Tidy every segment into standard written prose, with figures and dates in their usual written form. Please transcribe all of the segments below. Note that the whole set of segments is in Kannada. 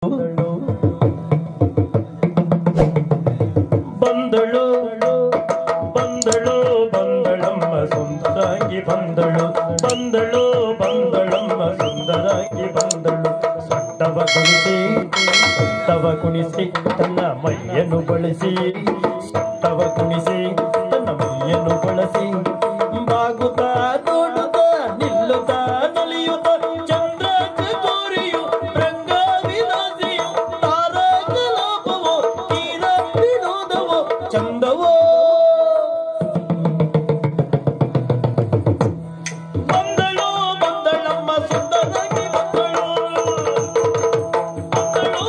ಬಂದಳು ಬಂದಳು ಬಂದಳಮ್ಮ ಸುಂದರಾಗಿ ಬಂದಳು ಬಂದಳು ಬಂದಳಮ್ಮ ಸುಂದರಾಗಿ ಬಂದಳು ಸೊಟ್ಟವ ಕುಣಿಸಿ ತನ್ನ ಮೈಯನ್ನು ಬಳಸಿ ಸೊಟ್ಟವ ಕುಣಿಸಿ ತನ್ನ ಮೈಯನ್ನು ಬಳಸಿ ಬಾಗುತ್ತಾ ನೋಡುತ್ತಾ ನಿಲ್ಲುತ್ತಾ ನಲಿಯುತ್ತಾ ಚಂದ್ರ ಚಕೋರಿಯು ರಂಗ ವಿಲಾಸಿಯು ತಾರಕಲಾಪವೋ ತೀರ ವಿನೋದವೋ ಚಂದವೋ ಬಂದಳು ಬಂದಳಮ್ಮ ಸುಂದರಾಗಿ ಬಂದಳು ಬಂದಳು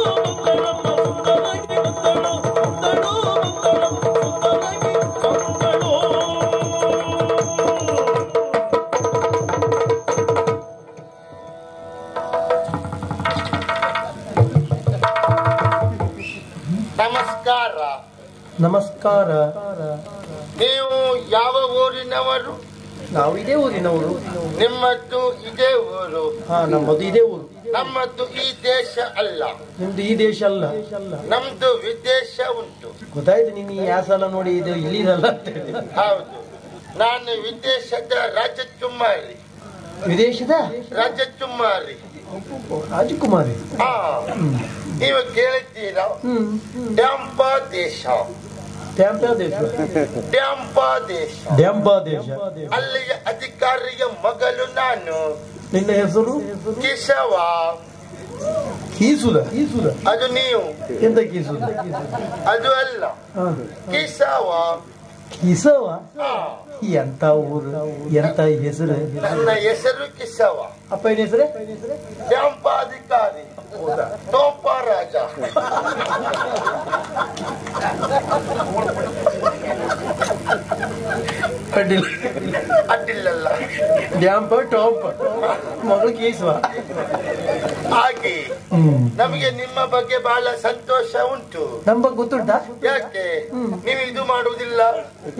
ಬಂದಳಮ್ಮ ಸುಂದರಾಗಿ ಬಂದಳು ಬಂದಳು ಬಂದಳಮ್ಮ ಸುಂದರಾಗಿ ಬಂದಳು. ನಮಸ್ಕಾರ. ನಮಸ್ಕಾರ. ನೀವು ಯಾವ ಊರಿನವರು? ನಾವು ಇದೇ ಊರಿನವರು. ನಿಮ್ಮದ್ದು ಇದೇ ಊರು? ನಮ್ಮದು ಇದೇ ಊರು. ನಮ್ಮದು ಈ ದೇಶ ಅಲ್ಲ. ನಿಮ್ದು ಈ ದೇಶ ಅಲ್ಲ, ನಮ್ದು ವಿದೇಶ ಉಂಟು. ಗೊತ್ತಾಯ್ತು. ನೀನು ಈ ಯಾಸಲ ನೋಡಿ ಇದು ಇಲ್ಲಿರಲ್ಲ ಅಂತ ಹೇಳಿ. ಹೌದು, ನಾನು ವಿದೇಶದ ರಾಜಕುಮಾರಿ. ವಿದೇಶದ ರಾಜಕುಮಾರಿ, ರಾಜಕುಮಾರಿ. ನೀವು ಕೇಳಿದ್ದೀರಾ? ಡ್ಯಾಂಪಾ ದೇಶ. ಡ್ಯಾಂಪಾ ದೇಶ. ಡ್ಯಾಂಪಾ ದೇಶ. ಡ್ಯಾಂಪಾ ದೇಶ. ಅಲ್ಲಿಯ ಅಧಿಕಾರಿಯ ಮಗಳು ನಾನು. ನಿನ್ನ ಹೆಸರು? ಕಿಶವ. ಕೀಸುದ? ಅದು ನೀವು. ಎಂತ ಕೀಸುದ? ಅದು ಅಲ್ಲ, ಕಿಶವ. ಕಿಸವ? ಎಂತ ಊರು, ಎಂತ ಹೆಸರು? ನನ್ನ ಹೆಸರು ಕಿಶವ. ಅಪ್ಪನ ಹೆಸರೇ? ಡ್ಯಾಂಪಾಧಿಕಾರಿ, ಟೋಪ ರಾಜ. ಅಡ್ಡಿಲ್ಲ ಅಡ್ಡಿಲ್ಲಲ್ಲ. ಡ್ಯಾಂಪ ಟಾಪ್ ಮಗಳು ಕೀಸುವ. ಹಾಗೆ ನಮಗೆ ನಿಮ್ಮ ಬಗ್ಗೆ ಬಹಳ ಸಂತೋಷ ಉಂಟು. ನಮ್ಮ ಬಗ್ಗೆ ಗೊತ್ತುಂಟಾ? ಯಾಕೆ ನೀವು ಇದು ಮಾಡುವುದಿಲ್ಲ?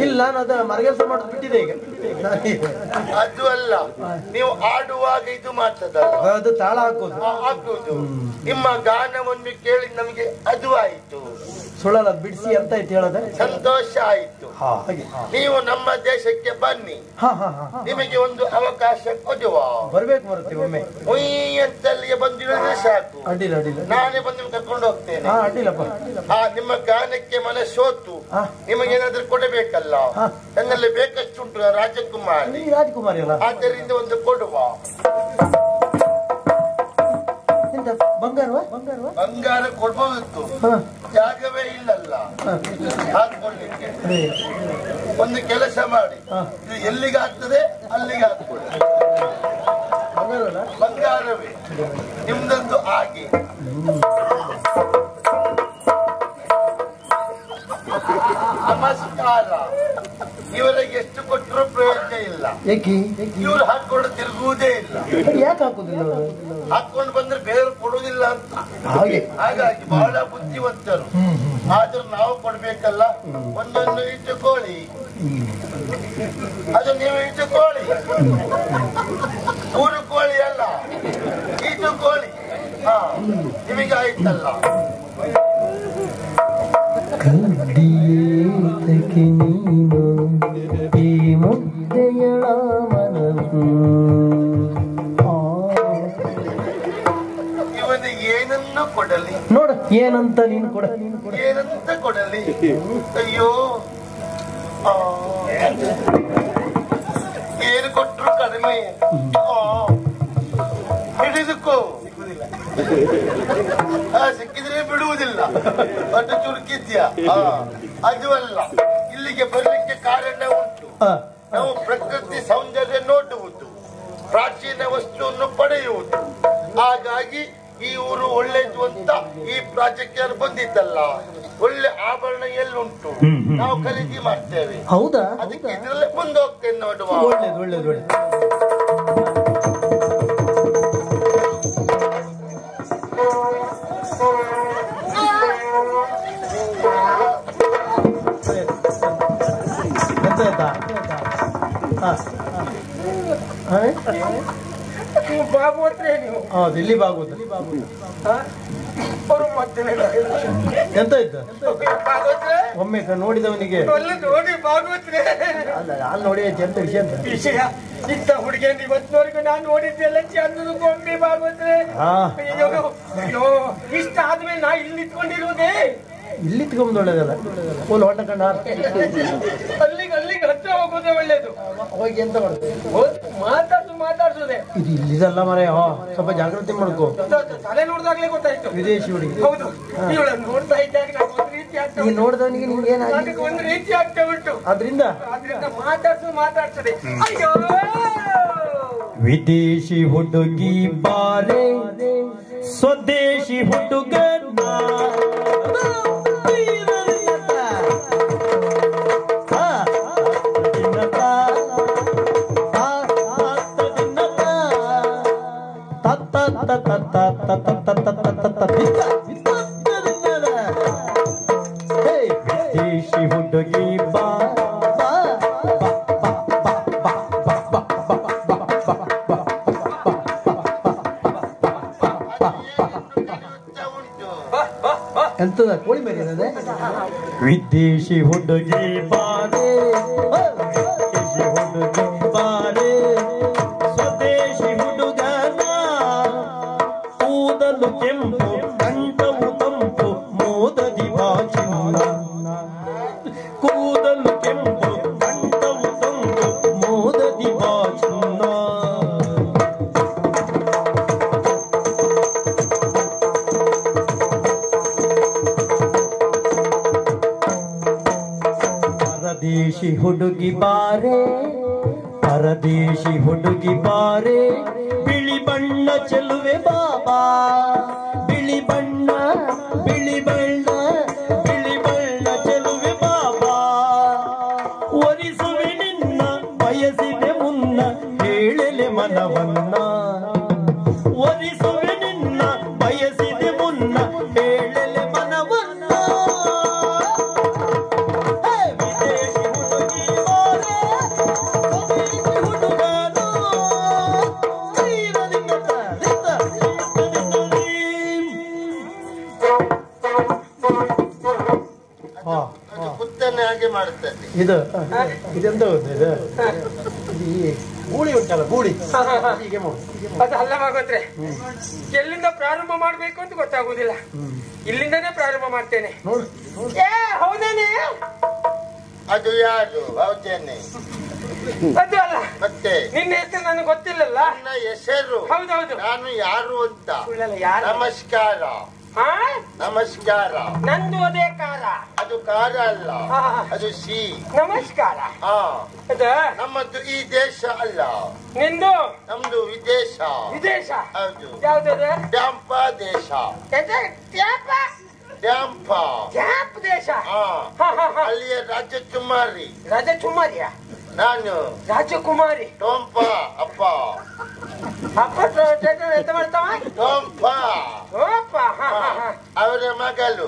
ಇಲ್ಲ, ನಾನು ಅದ ಮರಗೆಲ್ಸ ಮಾಡೋದು ಬಿಟ್ಟಿದೆ ಈಗ. ಅದು ಅಲ್ಲ, ನೀವು ಆಡುವಾಗ ಇದು ಮಾಡ್ತದಲ್ಲ, ಅದು ತಾಳ ಹಾಕೋದು. ಹಾಕುವುದು. ನಿಮ್ಮ ಗಾನವನ್ನು ಕೇಳಿ ನಮಗೆ ಅದು ಆಯಿತು. ಸುಳ್ಳಲ್ಲ, ಬಿಡಿಸಿ ಅಂತ ಆಯ್ತು ಹೇಳದ. ಸಂತೋಷ ಆಯಿತು. ನೀವು ನಮ್ಮ ದೇಶಕ್ಕೆ ಬನ್ನಿ, ನಿಮಗೆ ಒಂದು ಅವಕಾಶ ಕೊಡುವ. ಬರ್ಬೇಕು, ಬರ್ತೀವಿ ಒಮ್ಮೆ. ಅಂತಲ್ಲಿಗೆ ಬಂದಿರೋದೇ ಸಾಕು. ಅಡ್ಡಿಲ್ಲ ಅಡ್ಡಿಲ್ಲ, ನಾನೇ ಬಂದು ಕರ್ಕೊಂಡು ಹೋಗ್ತೇನೆ. ಅಡ್ಡಿಲ್ಲಪ್ಪ. ನಿಮ್ಮ ಗಾನಕ್ಕೆ ಮನಸ್ಸೋತು ನಿಮಗೇನಾದ್ರೂ ಕೊಡಬೇಕಲ್ಲ. ನನ್ನಲ್ಲಿ ಬೇಕಷ್ಟುಂಟು ರಾಜಕುಮಾರಿ. ರಾಜಕುಮಾರಿ ಅಲ್ಲ, ಆದ್ದರಿಂದ ಒಂದು ಕೊಡುವ. ಬಂಗಾರವಾ? ಬಂಗಾರ ಕೊಡ್ಬೋದಿತ್ತು, ಜಾಗವೇ ಇಲ್ಲಲ್ಲ ಹಾಕೊಳ್ಳಿಕ್ಕೆ. ಒಂದು ಕೆಲಸ ಮಾಡಿ, ಇದು ಎಲ್ಲಿಗೆ ಆಗ್ತದೆ ಅಲ್ಲಿಗೆ ಹಾಕೊಳ್ಳಿ. ಬಂಗಾರವೇ ನಿಮ್ದೊಂದು ಹಾಗೆ. ನಮಸ್ಕಾರ. ಇವರಿಗೆ ಎಷ್ಟು ಕೊಟ್ಟರು ಪ್ರಯೋಜನ ಇಲ್ಲ. ಇವ್ರು ಹಾಕೊಂಡು ತಿರುಗುವುದೇ ಇಲ್ಲ. ಯಾಕೆ ಹಾಕುದಿಲ್ಲ? ಹಾಕೊಂಡು ಬಂದ್ರೆ ಬೇರೆ ಕೊಡುವುದಿಲ್ಲ ಅಂತ. ಹಾಗಾಗಿ ಬಹಳ ಬುದ್ಧಿವಂತರು. ಆದ್ರೂ ನಾವು ಕೊಡ್ಬೇಕಲ್ಲ. ಒಂದೊಂದು ಇಟ್ಟುಕೊಳ್ಳಿ, ಅದು ನೀವು ಇಟ್ಟುಕೊಳ್ಳಿ. ಊರು ಕೋಳಿ ಅಲ್ಲ, ಇಟ್ಟುಕೊಳ್ಳಿ. ನಿಮಗೆ ಆಯ್ತಲ್ಲ. ಕಡ್ಡಿಯೇತಕ್ಕೆ ನೀನು ಈ ಮುದ್ದೆಯಳ ಮನವು. ಇವನಿಗೆ ಏನನ್ನು ಕೊಡಲಿ ನೋಡ, ಏನಂತ ನೀನು ಕೊಡ, ಏನಂತ ಕೊಡಲಿ? ಅಯ್ಯೋ, ಏನು ಕೊಟ್ಟರು ಕಡಿಮೆ. ಹಿಡಿದುಕೋ. ಸಿಕ್ಕಿದ್ರೆ ಬಿಡುವುದಿಲ್ಲ. ಬಟ್ ಚುರುಕಿದ್ಯಾ? ಅದು ಅಲ್ಲ, ಇಲ್ಲಿಗೆ ಬರ್ಲಿಕ್ಕೆ ಕಾರಣ ಉಂಟು. ನಾವು ಪ್ರಕೃತಿ ಸೌಂದರ್ಯ ನೋಡುವುದು, ಪ್ರಾಚೀನ ವಸ್ತುವನ್ನು ಪಡೆಯುವುದು. ಹಾಗಾಗಿ ಈ ಊರು ಒಳ್ಳೆದು ಅಂತ ಈ ಪ್ರಾಜೆಕ್ಟ್ ಬಂದಿದ್ದಲ್ಲ. ಒಳ್ಳೆ ಆಭರಣ ಎಲ್ಲುಂಟು, ನಾವು ಖರೀದಿ ಮಾಡ್ತೇವೆ. ಹೌದಾ? ಅದಕ್ಕೆ ಇದರಲ್ಲೇ ಮುಂದೆ ಹೋಗ್ತೇನೆ ನೋಡುವ. ಒಳ್ಳೇದು ಒಳ್ಳೇದು ಒಳ್ಳೇದು. ಭಾಗವತ್ರೆ ನೀವು? ದಿಲ್ಲಿ ಭಾಗವತ. ಅವರು ಮತ್ತೆ ಎಂತ ಇತ್ತು ಒಮ್ಮೆ ನೋಡಿದವನಿಗೆ ನೋಡಿ ಭಾಗವತ್ರೆ ಅಲ್ಲ ನಾನು ನೋಡಿ ಎಂತ ವಿಷಯ ಅಂತ ವಿಷಯ ಇಂಥ ಹುಡುಗಿಯನ್ನು ಇವತ್ತಿನವರೆಗೂ ನಾನು ನೋಡಿದ್ದೆಲ್ಲ ಚಂದದ ಗೊಂಬೆ ಭಾಗವತ್ರೆ ಇಷ್ಟ ಆದ್ಮೇಲೆ ನಾ ಇಲ್ಲಿ ನಿಂತ್ಕೊಂಡಿರುವುದೇ ಇಲ್ಲಿ ತಗೊಂಬೊಳ್ಳೇದಲ್ಲ ಫುಲ್ ಹೊಟ್ಟ ಕಂಡ ಅಲ್ಲಿಗೆ ಹತ್ರ ಹೋಗೋದೇ ಒಳ್ಳೇದು ಹೋಗಿ ಎಂತ ಮಾಡ್ತೇವೆ ಮಾತಾಡ್ಸೋದೆ ಇದು ಇಲ್ಲಿದಲ್ಲ ಮರ ಸ್ವಲ್ಪ ಜಾಗೃತಿ ಮಾಡ್ಕೋ ತಲೆ ನೋಡಿದಾಗ್ಲೇ ಗೊತ್ತಾಯ್ತು ವಿದೇಶಿ ಹುಡುಗಿ ಹೌದು ಇವಳನ್ನು ನೋಡ್ತಾ ಇದ್ದಾಗ ಒಂದು ರೀತಿ ಆಗ್ತಾ ಈ ನೋಡ್ದವನಿಗೆ ನಿಮ್ಗೆ ಏನಾಗಿ ಒಂದು ರೀತಿ ಆಗ್ತಾ ಉಂಟು ಅದ್ರಿಂದ ಮಾತಾಡ್ಸದೆ ಅಯ್ಯೋ ವಿದೇಶಿ ಹುಡುಗಿ ಬಾರೆ ಸ್ವದೇಶಿ ಹುಡುಗ ವಿದೇಶಿ ಹುಡುಗಿ ಬಾ ಎಂತದ ಕೋಳಿ ಮರಿ ಅದೇ ವಿದೇಶಿ ಹುಡುಗಿ ಬಾರೆ ವಿದೇಶಿ ಹುಡುಗಿ ಬಾರೆ ಸ್ವದೇಶಿ ಹುಡುಗನ ಕೂದಲು ಕೆಂಪು ಕಂಠವು ತಂಪು ಮೋದದಿ ಬಾಚಿನ್ನ ಕೂದಲು ಕೆಂಪು ಕಂಠವು ತಂಪು ಮೋದದಿ ಬಾಚಿನ್ನ ಪರದೇಶಿ ಹುಡುಗಿ ಬಾರೆ ಪರದೇಶಿ ಹುಡುಗಿ ಬಾರೆ ಬಿಳಿ ಬಣ್ಣ ಚೆಲುವೆ ಬಾಬಾ ಬಿಳಿ ಬಣ್ಣ ಬಿಳಿ ಬಣ್ಣ ಬಿಳಿ ಬಣ್ಣ ಚೆಲುವೆ ಬಾಬಾ ಒರಿಸುವೆ ನಿನ್ನ ಬಯಸಿದೆ ಮುನ್ನ ಹೇಳಲೆ ಮನವನ್ನ ಒರಿಸುವೆ ನಿನ್ನ ಬಯಸಿದೆ ಮುನ್ನ ಹೇಳಲೆ ಮನವನ್ನ ಪುತ್ತನೆ ಹಾಗೆ ಮಾಡುತ್ತದೆ ಇದು ಇದೆಂತ ಇದು ಗೂಳಿ ಉಂಟಲ್ಲ ಗೂಳಿ ಹೀಗೆ ಅದು ಅಲ್ಲ ಭಾಗವತ್ರೆ ಎಲ್ಲಿಂದ ಪ್ರಾರಂಭ ಮಾಡ್ಬೇಕು ಅಂತ ಗೊತ್ತಾಗುದಿಲ್ಲ ಇಲ್ಲಿಂದನೇ ಪ್ರಾರಂಭ ಮಾಡ್ತೇನೆ ಹೌದೇನೆ ಅದು ಯಾರು ಹೌದೇನೆ ಅದು ಅಲ್ಲ ಮತ್ತೆ ನಿನ್ನ ಹೆಸರು ನನಗೆ ಗೊತ್ತಿಲ್ಲಲ್ಲ ನನ್ನ ಹೆಸರು ಹೌದೌದು ನಾನು ಯಾರು ಅಂತ ಯಾರು ನಮಸ್ಕಾರ ನಮಸ್ಕಾರ ನಂದು ಅದೇ ಕಾರ ಅದು ಕಾರ ಅಲ್ಲ ಅದು ಸಿ ನಮಸ್ಕಾರ ನಮ್ಮದು ಈ ದೇಶ ಅಲ್ಲ ನಿಂದು ನಮ್ದು ವಿದೇಶ ವಿದೇಶ ಹೌದು ಯಾವ್ದದು ಡ್ಯಾಂಪ ದೇಶ ಡ್ಯಾಂಪ ಡ್ಯಾಂಪ್ ದೇಶ ಅಲ್ಲಿಯ ರಾಜಕುಮಾರಿ ರಾಜಕುಮಾರಿಯ ನಾನು ರಾಜಕುಮಾರಿ ಟೋಂಪ ಅಪ್ಪ ಅಪ್ಪ ಎಂತ ಮಾಡ್ತಾವ ಟೋಂಪ ಅವರ ಮಗಳು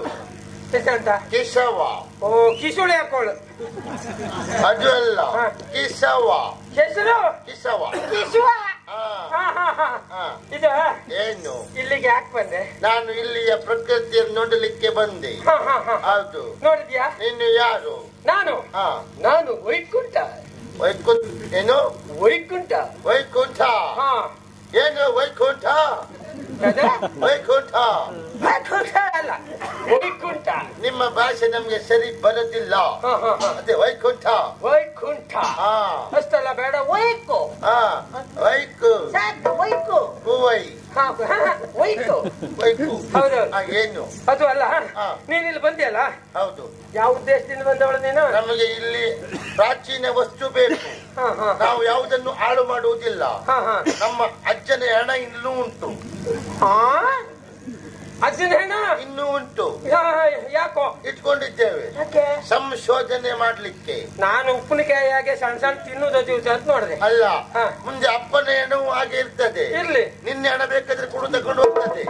ಕಿಸವ ಓ ಕಿಸುಳಿ ಹಾಕೋಳು ಅದು ಅಲ್ಲ ಕಿಸವ ಹೆಸರು ಕಿಸವ ಕಿಸುವ ಇದು ಏನು ಇಲ್ಲಿಗೆ ಯಾಕೆ ಬಂದೆ ನಾನು ಇಲ್ಲಿಯ ಪ್ರಕೃತಿಯನ್ನು ನೋಡಲಿಕ್ಕೆ ಬಂದೆ ಹೌದು ನೋಡಿದ್ಯಾ ನೀನು ಯಾರು ನಾನು ನಾನು ವೈಕುಂಠ ವೈಕುಂಠ ಏನು ವೈಕುಂಠ ವೈಕುಂಠ ಏನು ವೈಕುಂಠ ವೈಕುಂಠ ವೈಕುಂಠ ಅಲ್ಲ ವೈಕುಂಠ ನಿಮ್ಮ ಭಾಷೆ ನಮ್ಗೆ ಸರಿ ಬರೋದಿಲ್ಲ ಅದೇ ವೈಕುಂಠ ವೈಕುಂಠ ಅಷ್ಟಲ್ಲ ಬೇಡ ವೈಕು ವೈಕು ವೈಕು ಕುವೈ ವೈಕು ವೈಕು ಹೌದು ಏನು ಅದು ಅಲ್ಲ ನೀನ್ ಇಲ್ಲಿ ಬಂದಿಯಲ್ಲ ಹೌದು ಯಾವ ಉದ್ದೇಶದಿಂದ ಬಂದವಳು ನೀನು ನಮಗೆ ಇಲ್ಲಿ ಪ್ರಾಚೀನ ವಸ್ತು ಬೇಕು ನಾವು ಯಾವುದನ್ನು ಹಾಳು ಮಾಡುವುದಿಲ್ಲ ನಮ್ಮ ಅಜ್ಜನ ಹಣ ಇನ್ನೂ ಉಂಟು ಅಜ್ಜನ ಹಣ ಇನ್ನೂ ಉಂಟು ಯಾಕೋ ಇಟ್ಕೊಂಡಿದ್ದೇವೆ ಸಂಶೋಧನೆ ಮಾಡ್ಲಿಕ್ಕೆ ನಾನು ಉಪ್ಪಿನಕಾಯಿ ಹಾಗೆ ಸಣ್ಣ ಸಣ್ಣ ತಿನ್ನುವುದು ದಿವಸ ಅಂತ ನೋಡಿದೆ ಅಲ್ಲ ಮುಂದೆ ಅಪ್ಪನ ಹೆಣವು ಹಾಗೆ ಇರ್ತದೆ ಇರ್ಲಿ ನಿನ್ನೆ ಹಣ ಬೇಕಾದ್ರೆ ಕೊಡು ತಗೊಂಡು ಹೋಗ್ತದೆ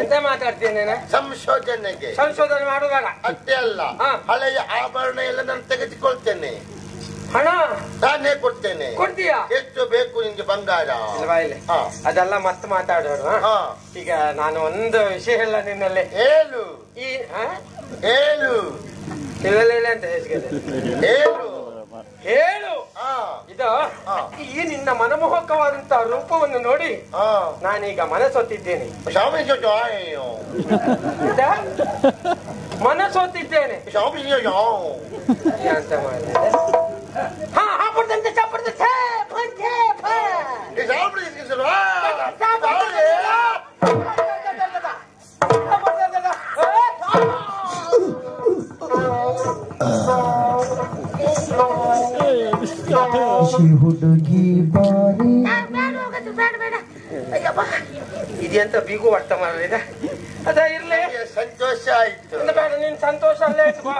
ಎಂತ ಮಾತಾಡ್ತೀನಿ ಸಂಶೋಧನೆಗೆ ಸಂಶೋಧನೆ ಮಾಡುವಾಗ ಅಷ್ಟೇ ಅಲ್ಲ ಹಳೆಯ ಆಭರಣ ಎಲ್ಲ ನಾನು ತೆಗೆದುಕೊಳ್ತೇನೆ ಹಣ ನಾನೇ ಕೊಡ್ತೇನೆ. ಕೊಡ್ತೀಯಾ? ಎಷ್ಟು ಬೇಕು ನಿಮ್ಗೆ ಬಂಗಾರ? ಇಲ್ವಾ ಇಲ್ಲಿ ಹಾ. ಅದೆಲ್ಲ ಮತ್ತೆ ಮಾತಾಡೋಣ. ಹಾ. ಈಗ ನಾನು ಒಂದು ವಿಷಯ ಹೇಳ ನಿನ್ನಲ್ಲಿ. ಹೇಳು ಈ ಹೇಳು ಇಲ್ಲ ಅಂತ ಹೇಳು ಹೇಳು. ಇದು ಈ ನಿನ್ನ ಮನಮೋಹಕವಾದಂತ ರೂಪವನ್ನು ನೋಡಿ ನಾನೀಗ ಮನಸೋತಿದ್ದೇನೆ. ಮನಸೋತಿದ್ದೇನೆ ಅಂತ ಮಾಡಿದೆ. ಹುಡುಗಿ ಬಾರಿ ಇದೆಂತ ಬೀಗು ಅರ್ಥ ಮಾಡಲಿದೆ. ಅದ ಇರ್ಲಿ, ಸಂತೋಷ ಆಯ್ತು. ಬೇಡ, ನಿನ್ ಸಂತೋಷ ಅಲ್ಲೇ ಇಟ್ಕೋ.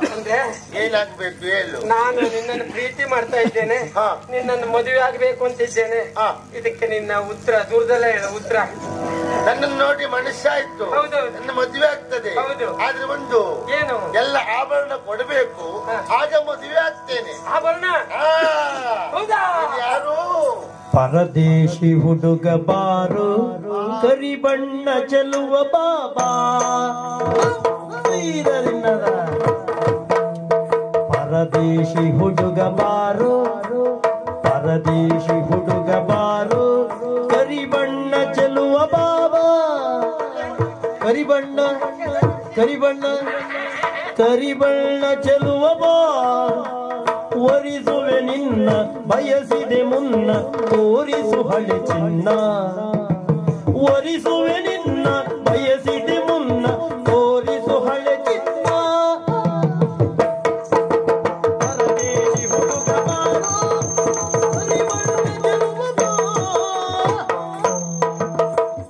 ಅಂದ್ರೆ ಏನಾಗ್ಬೇಕು ಹೇಳು. ನಾನು ನಿನ್ನನ್ನು ಪ್ರೀತಿ ಮಾಡ್ತಾ ಇದ್ದೇನೆ, ನಿನ್ನನ್ನು ಮದುವೆ ಆಗ್ಬೇಕು ಅಂತಿದ್ದೇನೆ. ಇದಕ್ಕೆ ನಿನ್ನ ಉತ್ತರ ದೂರದಲ್ಲೇ ಹೇಳು. ಉತ್ತರ ನನ್ನನ್ನು ನೋಡಿ ಮನುಷ್ಯ ಆಯ್ತು. ಹೌದು, ನನ್ನ ಮದುವೆ ಆಗ್ತದೆ. ಹೌದು. ಆದ್ರೆ ಒಂದು ಏನು? ಎಲ್ಲ ಆಭರಣ ಕೊಡಬೇಕು, ಆಗ ಮದುವೆ ಆಗ್ತೇನೆ. ಆಭರಣ? ಹೌದಾ? ಯಾರು? ಪರದೇಶಿ ಹುಡುಗ ಬಾರು, ಕರಿಬಣ್ಣ ಚೆಲುವ ಬಾಬಾ. ಪರದೇಶಿ ಹುಡುಗ ಬಾರು, ಪರದೇಶಿ ಹುಡುಗ ಬಾರು, ಕರಿಬಣ್ಣ ಚೆಲುವ ಬಾಬಾ. ಕರಿಬಣ್ಣ ಕರಿಬಣ್ಣ ಕರಿಬಣ್ಣ ಚೆಲುವ ಬಾ. ಒರಿಸುವೆ ನಿನ್ನ ಬಯಸಿದೆ ಮುನ್ನ, ತೋರಿಸು ಹಳೆ ಚಿನ್ನ. ಒರಿಸುವೆ ನಿನ್ನ ಬಯಸಿದೆ ಮುನ್ನ, ತೋರಿಸು ಹಳೆ ಚಿನ್ನ. ಪರದೇಶಿ ಹುಡುಗ ಬಾರು, ಕರಿಬಣ್ಣ ಚೆಲುವ ಬಾ.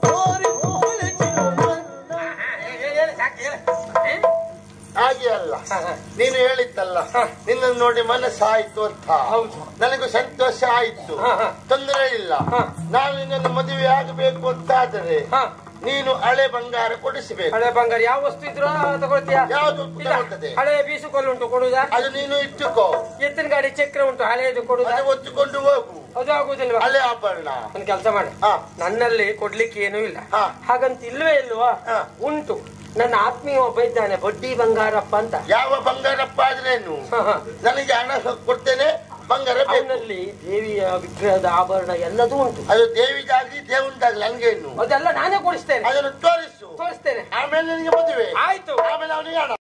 ತೋರಿಸು ಹಳೆ ಚಿನ್ನ. ಹಾಗೆ ಅಲ್ಲ, ನೀನು ಹೇಳಿದ್ದಲ್ಲ, ನಿನ್ನನ್ನು ನೋಡಿ ಮನಸ್ಸಾಯ್ತು ಅಂತ. ನನಗೂ ಸಂತೋಷ ಆಯ್ತು, ತೊಂದರೆ ಇಲ್ಲ. ನಾನು ನಿನ್ನನ್ನು ಮದುವೆ ಆಗಬೇಕು ಅಂತಾದರೆ ನೀನು ಹಳೆ ಬಂಗಾರ ಕೊಡಿಸಬೇಕು. ಹಳೆ ಬಂಗಾರ ಯಾವ ವಸ್ತು ಇದ್ರು ತಗೊಳ್ತೀಯಾ? ಯಾವುದು ತಗೊಳ್ತದೆ? ಹಳೆ ಬೀಸುಕೊಲ್ಲು ಉಂಟು, ಕೊಡುದಾ? ಅದು ನೀನು ಇಟ್ಟುಕೋ. ಎತ್ತಿನ ಗಾಡಿ ಚಕ್ರ ಉಂಟು, ಹಳೆಯದು ಕೊಡುದಾ? ಅದು ಒತ್ತುಕೊಂಡು ಹೋಗು. ಅದು ಆಗುದಿಲ್ವಾ? ಹಳೆ ಆಭರಣ. ಒಂದ್ ಕೆಲಸ ಮಾಡಿ, ನನ್ನಲ್ಲಿ ಕೊಡ್ಲಿಕ್ಕೆ ಏನೂ ಇಲ್ಲ. ಹಾಗಂತ ಇಲ್ವೇ ಇಲ್ವಾ? ಉಂಟು. ನನ್ನ ಆತ್ಮೀಯ ಒಬ್ಬ ಇದ್ದಾನೆ, ಬಡ್ಡಿ ಬಂಗಾರಪ್ಪ ಅಂತ. ಯಾವ ಬಂಗಾರಪ್ಪ ಆದ್ರೇನು? ನನಗೆ ಹಣ ಕೊಡ್ತೇನೆ, ಬಂಗಾರ ಅವನಲ್ಲಿ ದೇವಿಯ ವಿಗ್ರಹದ ಆಭರಣ ಎಲ್ಲದೂ ಉಂಟು. ಅದು ದೇವಿದಾಗ್ಲಿ ದೇವಂದಾಗ್ಲಿ ನನ್ಗೇನು, ಅದೆಲ್ಲ ನಾನೇ ಕೊಡಿಸ್ತೇನೆ. ಅದನ್ನು ತೋರಿಸ್ತೇನೆ. ತೋರಿಸ್ತೇನೆ. ಆಮೇಲೆ ನಿನಗೆ ಮದುವೆ ಆಯ್ತು. ಆಮೇಲೆ ಅವನಿಗೆ ಹಣ.